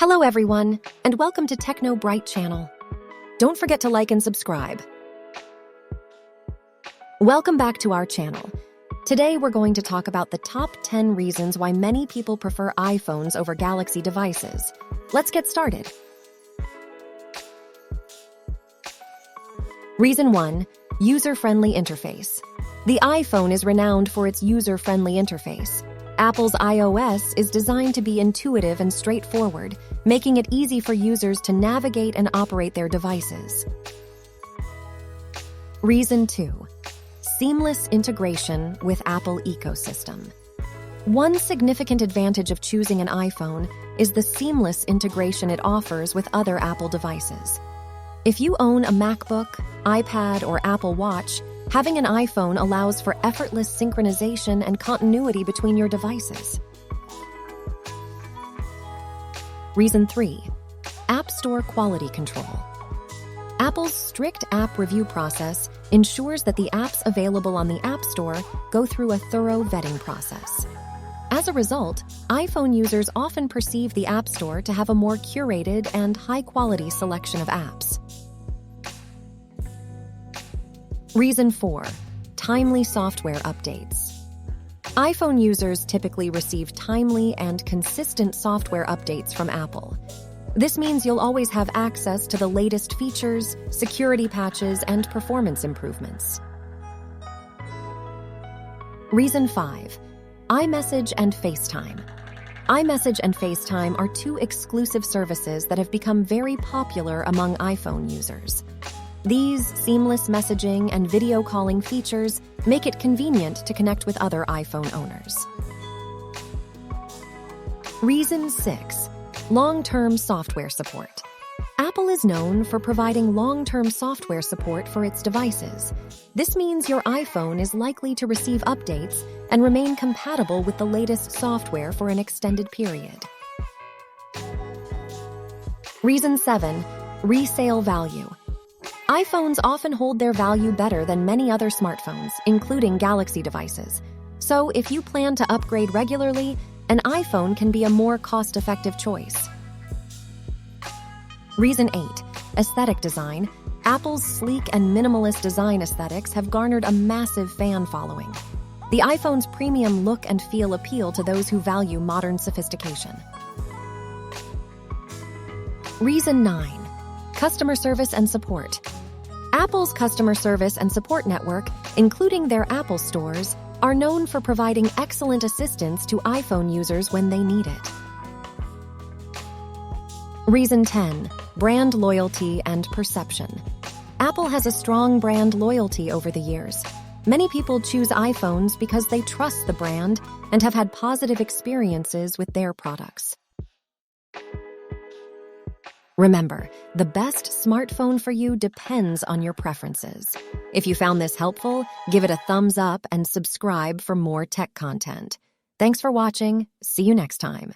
Hello everyone, and welcome to Techno Bright channel. Don't forget to like and subscribe. Welcome back to our channel. Today we're going to talk about the top 10 reasons why many people prefer iPhones over Galaxy devices. Let's get started. Reason 1. User-friendly interface. The iPhone is renowned for its user-friendly interface. Apple's iOS is designed to be intuitive and straightforward, making it easy for users to navigate and operate their devices. Reason 2. Seamless integration with Apple ecosystem. One significant advantage of choosing an iPhone is the seamless integration it offers with other Apple devices. If you own a MacBook, iPad, or Apple Watch, having an iPhone allows for effortless synchronization and continuity between your devices. Reason 3. App Store quality control. Apple's strict app review process ensures that the apps available on the App Store go through a thorough vetting process. As a result, iPhone users often perceive the App Store to have a more curated and high-quality selection of apps. Reason 4. Timely software updates. iPhone users typically receive timely and consistent software updates from Apple. This means you'll always have access to the latest features, security patches, and performance improvements. Reason 5. iMessage and FaceTime. iMessage and FaceTime are two exclusive services that have become very popular among iPhone users. These seamless messaging and video calling features make it convenient to connect with other iPhone owners. Reason 6. Long-term software support. Apple is known for providing long-term software support for its devices. This means your iPhone is likely to receive updates and remain compatible with the latest software for an extended period. Reason 7. Resale value. iPhones often hold their value better than many other smartphones, including Galaxy devices. So if you plan to upgrade regularly, an iPhone can be a more cost-effective choice. Reason 8. Aesthetic design. Apple's sleek and minimalist design aesthetics have garnered a massive fan following. The iPhone's premium look and feel appeal to those who value modern sophistication. Reason 9. Customer service and support. Apple's customer service and support network, including their Apple stores, are known for providing excellent assistance to iPhone users when they need it. Reason 10. Brand loyalty and perception. Apple has a strong brand loyalty over the years. Many people choose iPhones because they trust the brand and have had positive experiences with their products. Remember, the best smartphone for you depends on your preferences. If you found this helpful, give it a thumbs up and subscribe for more tech content. Thanks for watching. See you next time.